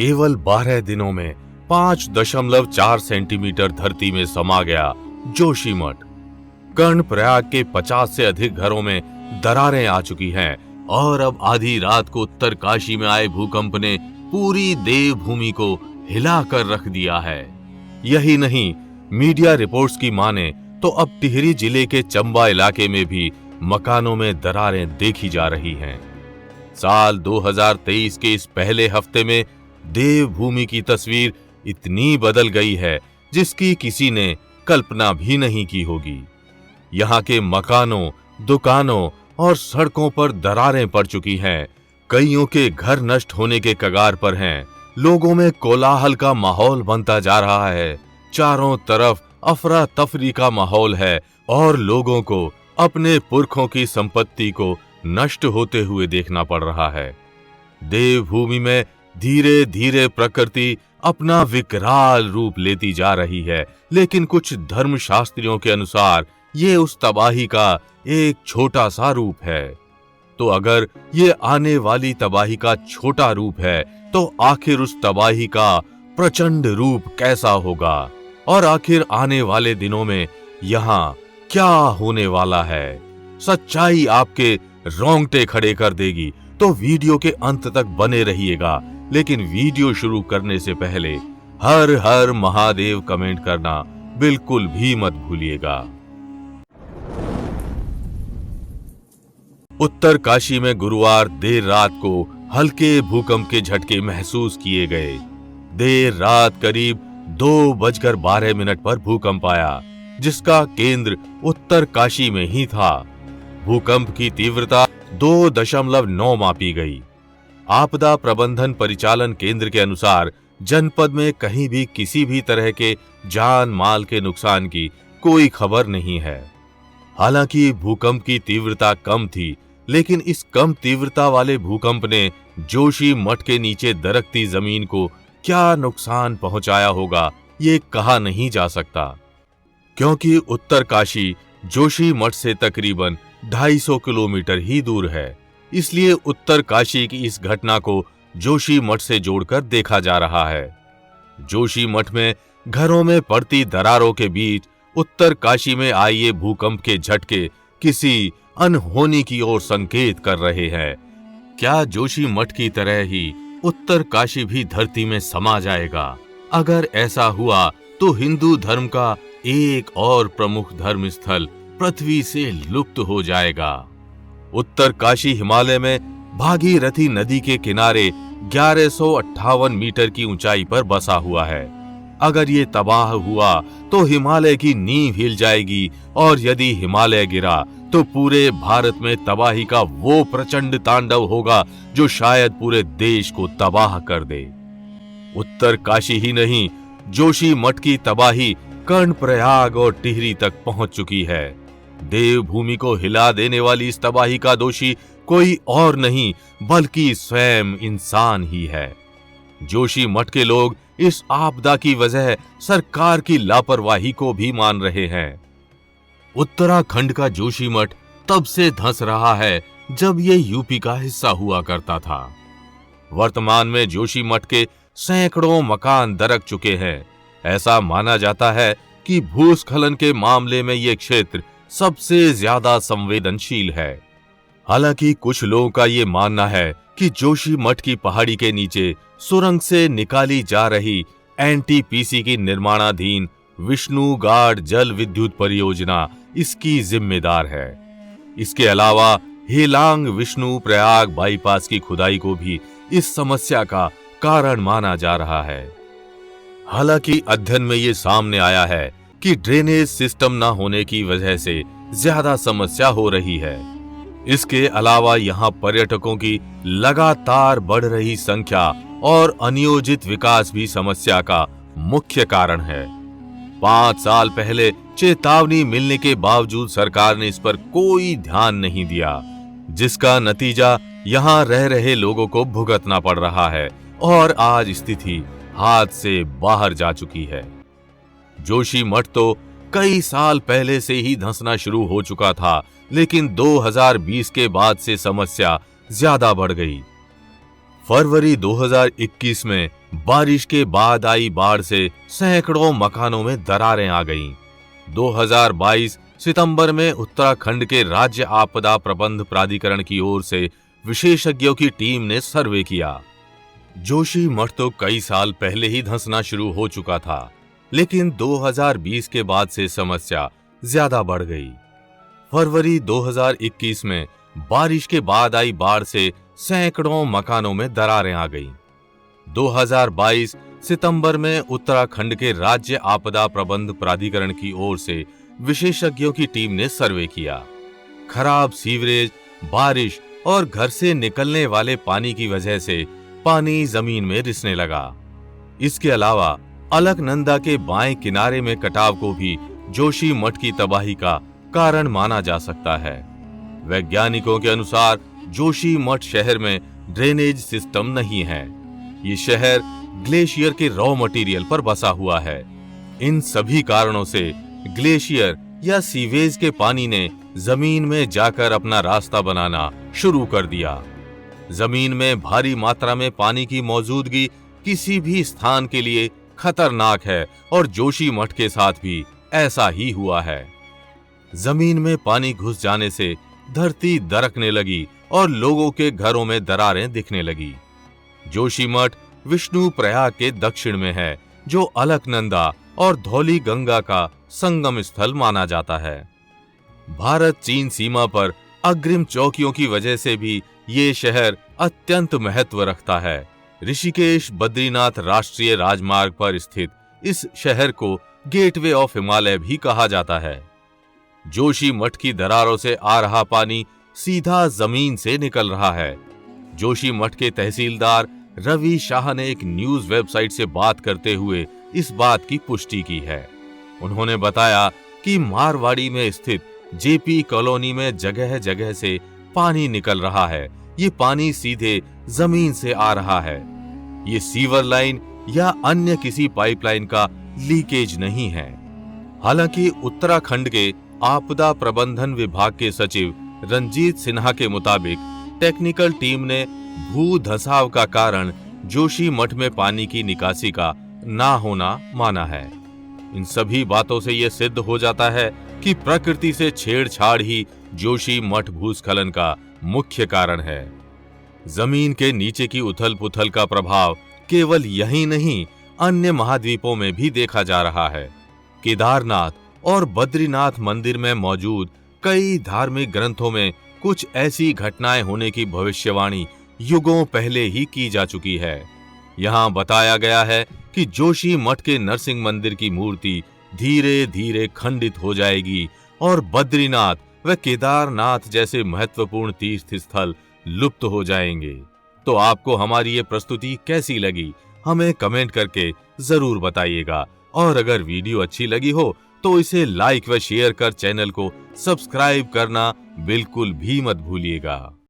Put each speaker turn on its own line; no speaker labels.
केवल 12 दिनों में 5.4 सेंटीमीटर धरती में समा गया जोशीमठ। कर्णप्रयाग के 50 से अधिक घरों में दरारें आ चुकी हैं और अब आधी रात को उत्तरकाशी में आए भूकंप ने पूरी देवभूमि को हिलाकर रख दिया है। यही नहीं, मीडिया रिपोर्ट्स की माने तो अब टिहरी जिले के चंबा इलाके में भी मकानों में दरारें देखी जा रही हैं। साल 2023 के इस पहले हफ्ते में देवभूमि की तस्वीर इतनी बदल गई है जिसकी किसी ने कल्पना भी नहीं की होगी। यहाँ के मकानों, दुकानों और सड़कों पर दरारें पड़ चुकी हैं। कईयों के घर नष्ट होने के कगार पर हैं। लोगों में कोलाहल का माहौल बनता जा रहा है। चारों तरफ अफरा तफरी का माहौल है और लोगों को अपने पुरखों की संपत्ति को नष्ट होते हुए देखना पड़ रहा है। देवभूमि में धीरे धीरे प्रकृति अपना विकराल रूप लेती जा रही है, लेकिन कुछ धर्मशास्त्रियों के अनुसार ये उस तबाही का एक छोटा सा रूप है। तो अगर ये आने वाली तबाही का छोटा रूप है, तो आखिर उस तबाही का प्रचंड रूप कैसा होगा और आखिर आने वाले दिनों में यहाँ क्या होने वाला है? सच्चाई आपके रोंगटे खड़े कर देगी, तो वीडियो के अंत तक बने रहिएगा। लेकिन वीडियो शुरू करने से पहले हर हर महादेव कमेंट करना बिल्कुल भी मत भूलिएगा। उत्तरकाशी में गुरुवार देर रात को हल्के भूकंप के झटके महसूस किए गए। देर रात करीब 2:12 पर भूकंप आया, जिसका केंद्र उत्तरकाशी में ही था। भूकंप की तीव्रता 2.9 मापी गई। आपदा प्रबंधन परिचालन केंद्र के अनुसार जनपद में कहीं भी किसी भी तरह के जान माल के नुकसान की कोई खबर नहीं है। हालांकि भूकंप की तीव्रता कम थी, लेकिन इस कम तीव्रता वाले भूकंप ने जोशीमठ के नीचे दरकती जमीन को क्या नुकसान पहुंचाया होगा, ये कहा नहीं जा सकता। क्योंकि उत्तरकाशी जोशीमठ से तकरीबन 250 किलोमीटर ही दूर है, इसलिए उत्तरकाशी की इस घटना को जोशीमठ से जोड़कर देखा जा रहा है। जोशीमठ में घरों में पड़ती दरारों के बीच उत्तरकाशी में आए ये भूकंप के झटके किसी अनहोनी की ओर संकेत कर रहे हैं। क्या जोशीमठ की तरह ही उत्तरकाशी भी धरती में समा जाएगा? अगर ऐसा हुआ तो हिंदू धर्म का एक और प्रमुख धर्म स्थल पृथ्वी से लुप्त हो जाएगा। उत्तरकाशी हिमालय में भागीरथी नदी के किनारे 1158 मीटर की ऊंचाई पर बसा हुआ है। अगर ये तबाह हुआ तो हिमालय की नींव हिल जाएगी, और यदि हिमालय गिरा तो पूरे भारत में तबाही का वो प्रचंड तांडव होगा जो शायद पूरे देश को तबाह कर दे। उत्तरकाशी ही नहीं, जोशीमठ की तबाही कर्णप्रयाग और टिहरी तक पहुंच चुकी है। देवभूमि को हिला देने वाली इस तबाही का दोषी कोई और नहीं बल्कि स्वयं इंसान ही है। जोशीमठ के लोग इस आपदा की वजह सरकार की लापरवाही को भी मान रहे हैं। उत्तराखंड का जोशीमठ तब से धंस रहा है जब ये यूपी का हिस्सा हुआ करता था। वर्तमान में जोशीमठ के सैकड़ों मकान दरक चुके हैं। ऐसा माना जाता है कि भूस्खलन के मामले में ये क्षेत्र सबसे ज्यादा संवेदनशील है। हालांकि कुछ लोगों का ये मानना है कि जोशीमठ की पहाड़ी के नीचे सुरंग से निकाली जा रही एनटीपीसी की निर्माणाधीन विष्णुगाड जल विद्युत परियोजना इसकी जिम्मेदार है। इसके अलावा हेलांग विष्णु प्रयाग बाईपास की खुदाई को भी इस समस्या का कारण माना जा रहा है। हालांकि अध्ययन में ये सामने आया है कि ड्रेनेज सिस्टम न होने की वजह से ज्यादा समस्या हो रही है। इसके अलावा यहाँ पर्यटकों की लगातार बढ़ रही संख्या और अनियोजित विकास भी समस्या का मुख्य कारण है। 5 साल पहले चेतावनी मिलने के बावजूद सरकार ने इस पर कोई ध्यान नहीं दिया, जिसका नतीजा यहाँ रह रहे लोगों को भुगतना पड़ रहा है और आज स्थिति हाथ से बाहर जा चुकी है। जोशीमठ तो कई साल पहले से ही धंसना शुरू हो चुका था, लेकिन 2020 के बाद से समस्या ज्यादा बढ़ गई। फरवरी 2021 में बारिश के बाद आई बाढ़ से सैकड़ों मकानों में दरारें आ गईं। 2022 सितंबर में उत्तराखंड के राज्य आपदा प्रबंध प्राधिकरण की ओर से विशेषज्ञों की टीम ने सर्वे किया। जोशीमठ तो कई साल पहले ही धंसना शुरू हो चुका था, लेकिन 2020 के बाद से समस्या ज्यादा बढ़ गई। फरवरी 2021 में बारिश के बाद आई बाढ़ से सैकड़ों मकानों में दरारें आ गईं। 2022 सितंबर में उत्तराखंड के राज्य आपदा प्रबंध प्राधिकरण की ओर से विशेषज्ञों की टीम ने सर्वे किया। खराब सीवरेज, बारिश और घर से निकलने वाले पानी की वजह से पानी जमीन में रिसने लगा। इसके अलावा अलकनंदा के बाएं किनारे में कटाव को भी जोशीमठ की तबाही का कारण माना जा सकता है। वैज्ञानिकों के अनुसार जोशीमठ शहर में ड्रेनेज सिस्टम नहीं है। ये शहर ग्लेशियर के रॉ मटेरियल पर बसा हुआ है। इन सभी कारणों से ग्लेशियर या सीवेज के पानी ने जमीन में जाकर अपना रास्ता बनाना शुरू कर दिया। जमीन में भारी मात्रा में पानी की मौजूदगी किसी भी स्थान के लिए खतरनाक है और जोशीमठ के साथ भी ऐसा ही हुआ है। जमीन में पानी घुस जाने से धरती दरकने लगी और लोगों के घरों में दरारें दिखने लगी। जोशीमठ विष्णुप्रयाग के दक्षिण में है, जो अलकनंदा और धौली गंगा का संगम स्थल माना जाता है। भारत चीन सीमा पर अग्रिम चौकियों की वजह से भी ये शहर अत्यंत महत्व रखता है। ऋषिकेश बद्रीनाथ राष्ट्रीय राजमार्ग पर स्थित इस शहर को गेटवे ऑफ हिमालय भी कहा जाता है। जोशीमठ की दरारों से आ रहा पानी सीधा जमीन से निकल रहा है। जोशीमठ के तहसीलदार रवि शाह ने एक न्यूज वेबसाइट से बात करते हुए इस बात की पुष्टि की है। उन्होंने बताया कि मारवाड़ी में स्थित जेपी कॉलोनी में जगह जगह से पानी निकल रहा है। ये पानी सीधे जमीन से आ रहा है। ये सीवर लाइन या अन्य किसी पाइपलाइन का लीकेज नहीं है। हालांकि उत्तराखंड के आपदा प्रबंधन विभाग के सचिव रंजीत सिन्हा के मुताबिक टेक्निकल टीम ने भू धंसाव का कारण जोशीमठ में पानी की निकासी का ना होना माना है। इन सभी बातों से यह सिद्ध हो जाता है कि प्रकृति से छेड़छाड़ ही जोशीमठ भूस्खलन का मुख्य कारण है। जमीन के नीचे की उथल पुथल का प्रभाव केवल यही नहीं, अन्य महाद्वीपों में भी देखा जा रहा है। केदारनाथ और बद्रीनाथ मंदिर में मौजूद कई धार्मिक ग्रंथों में कुछ ऐसी घटनाएं होने की भविष्यवाणी युगों पहले ही की जा चुकी है। यहाँ बताया गया है कि जोशीमठ के नरसिंह मंदिर की मूर्ति धीरे धीरे खंडित हो जाएगी और बद्रीनाथ व केदारनाथ जैसे महत्वपूर्ण तीर्थ स्थल लुप्त हो जाएंगे। तो आपको हमारी ये प्रस्तुति कैसी लगी, हमें कमेंट करके जरूर बताइएगा। और अगर वीडियो अच्छी लगी हो तो इसे लाइक व शेयर कर चैनल को सब्सक्राइब करना बिल्कुल भी मत भूलिएगा।